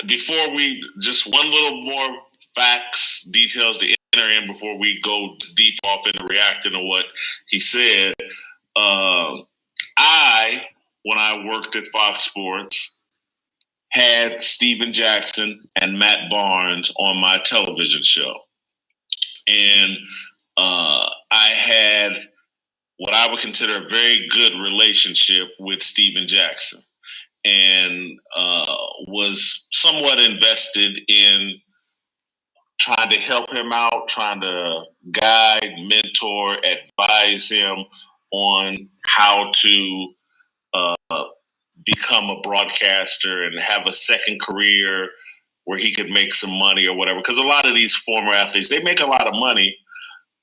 before we just one little more facts, details to enter in before we go deep off into reacting to what he said. Uh, I, when I worked at Fox Sports, had Steven Jackson and Matt Barnes on my television show. And I had what I would consider a very good relationship with Steven Jackson and was somewhat invested in trying to help him out, trying to guide, mentor, advise him on how to become a broadcaster and have a second career where he could make some money or whatever. Because a lot of these former athletes, they make a lot of money,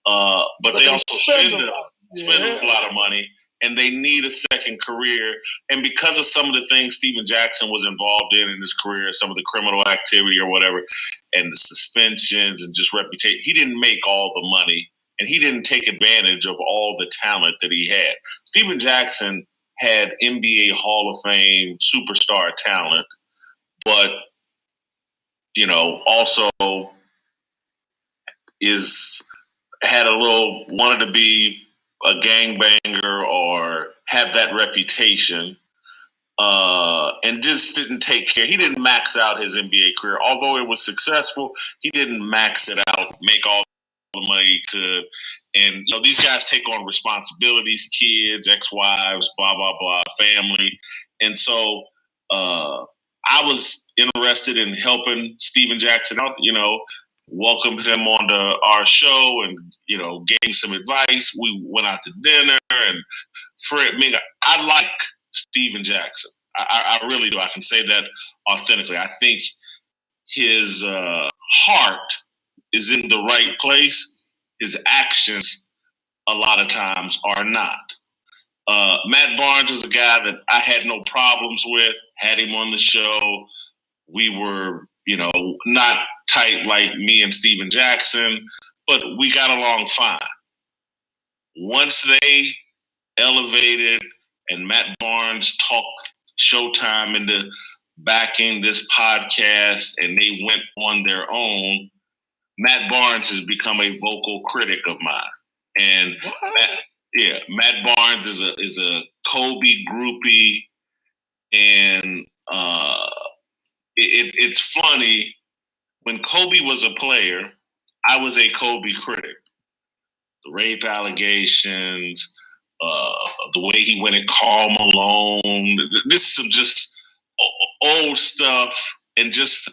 but they also spend a lot of money, and they need a second career. And because of some of the things Steven Jackson was involved in his career, some of the criminal activity or whatever, and the suspensions and just reputation, he didn't make all the money, and he didn't take advantage of all the talent that he had. Steven Jackson had NBA Hall of Fame superstar talent, but also had a little wanted to be a gangbanger or have that reputation, and just didn't take care. He didn't max out his NBA career, although it was successful. He didn't max it out, make all the money he could. And these guys take on responsibilities, kids, ex-wives, blah blah blah, family, and so I was interested in helping Steven Jackson out. Welcomed him onto our show and gave some advice. We went out to dinner, and I like Steven Jackson. I really do. I can say that authentically. I think his heart is in the right place. His actions, a lot of times, are not. Matt Barnes was a guy that I had no problems with. Had him on the show. We were, not tight like me and Steven Jackson, but we got along fine. Once they elevated and Matt Barnes talked Showtime into backing this podcast and they went on their own, Matt Barnes has become a vocal critic of mine. And Matt Barnes is a Kobe groupie, and it's funny. When Kobe was a player, I was a Kobe critic. The rape allegations, the way he went at Karl Malone. This is some just old stuff, and just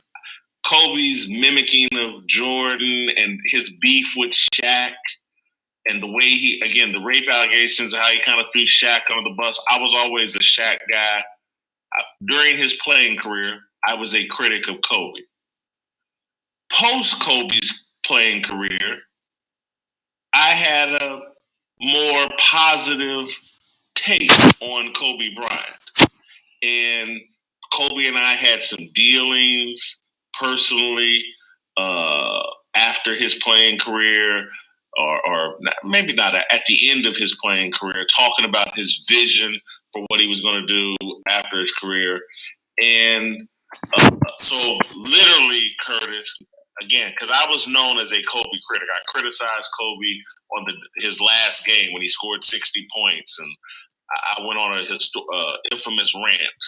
Kobe's mimicking of Jordan and his beef with Shaq, and the way the rape allegations, how he kind of threw Shaq under the bus. I was always a Shaq guy. During his playing career, I was a critic of Kobe. Post Kobe's playing career, I had a more positive take on Kobe Bryant. And Kobe and I had some dealings personally after his playing career, or maybe not at the end of his playing career, talking about his vision for what he was going to do after his career. And so literally, Curtis, again, because I was known as a Kobe critic. I criticized Kobe on his last game when he scored 60 points, and I went on a infamous rant.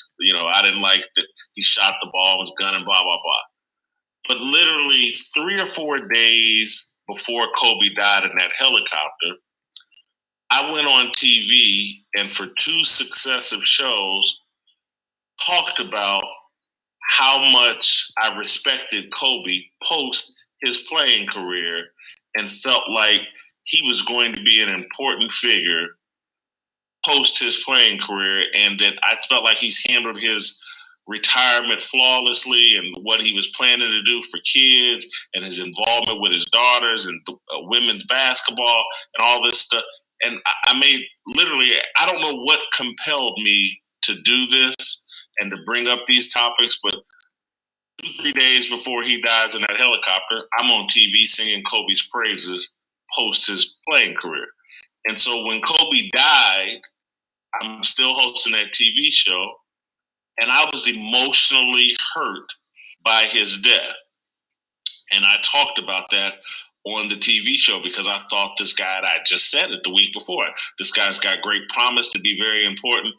I didn't like that he shot the ball, was gunning, blah, blah, blah. But literally 3 or 4 days before Kobe died in that helicopter, I went on TV and for 2 successive shows talked about how much I respected Kobe post his playing career and felt like he was going to be an important figure post his playing career, and that I felt like he's handled his retirement flawlessly and what he was planning to do for kids and his involvement with his daughters and women's basketball and all this stuff. And I don't know what compelled me to do this and to bring up these topics, but 2-3 days before he dies in that helicopter, I'm on TV singing Kobe's praises post his playing career. And so when Kobe died, I'm still hosting that TV show, and I was emotionally hurt by his death. And I talked about that on the TV show because I thought this guy, and I just said it the week before, this guy's got great promise to be very important.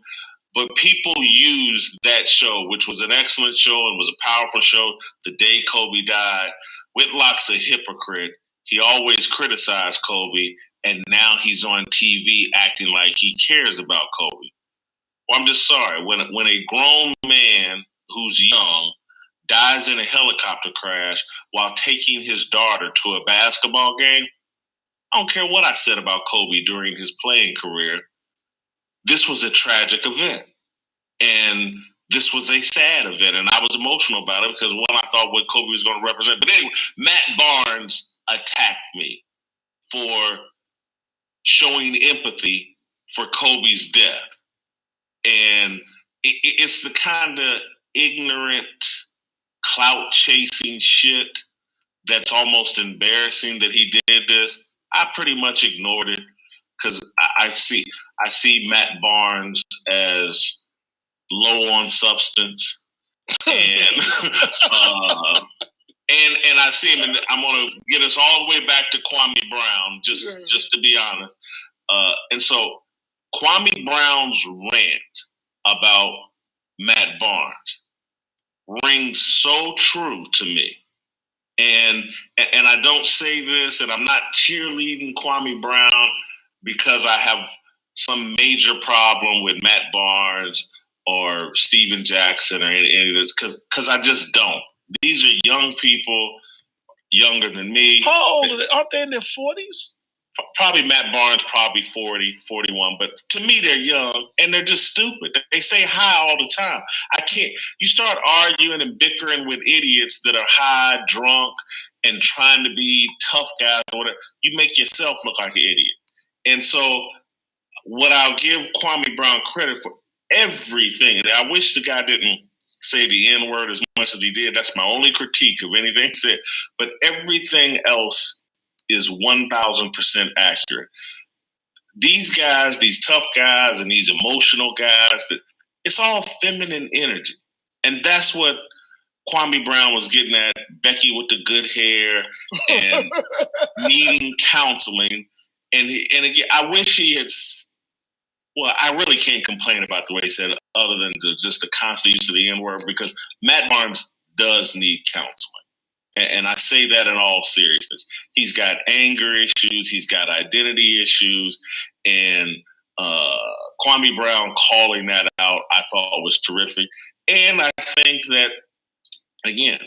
But people used that show, which was an excellent show and was a powerful show, the day Kobe died. Whitlock's a hypocrite. He always criticized Kobe, and now he's on TV acting like he cares about Kobe. Well, I'm just sorry. When a grown man who's young dies in a helicopter crash while taking his daughter to a basketball game, I don't care what I said about Kobe during his playing career. This was a tragic event. And this was a sad event. And I was emotional about it because, one, I thought what Kobe was going to represent. But anyway, Matt Barnes attacked me for showing empathy for Kobe's death. And it's the kind of ignorant, clout-chasing shit that's almost embarrassing that he did this. I pretty much ignored it because I see Matt Barnes as low on substance, and and I see him, and I'm going to get us all the way back to Kwame Brown, just to be honest. And so Kwame Brown's rant about Matt Barnes rings so true to me. And I don't say this, and I'm not cheerleading Kwame Brown because I have some major problem with Matt Barnes or Steven Jackson or any of this, because I just don't. These are young people, younger than me. How old are they? Aren't they in their 40s? Probably Matt Barnes, probably 40, 41. But to me, they're young, and they're just stupid. They say hi all the time. I can't. You start arguing and bickering with idiots that are high, drunk, and trying to be tough guys or whatever. You make yourself look like an idiot. And so what I'll give Kwame Brown credit for everything, and I wish the guy didn't say the N-word as much as he did. That's my only critique of anything said. But everything else is 1,000% accurate. These guys, these tough guys and these emotional guys, it's all feminine energy. And that's what Kwame Brown was getting at, Becky with the good hair and needing counseling. And again, I wish he had... Well, I really can't complain about the way he said it, other than just the constant use of the N-word, because Matt Barnes does need counseling. And I say that in all seriousness. He's got anger issues. He's got identity issues. And Kwame Brown calling that out, I thought was terrific. And I think that, again,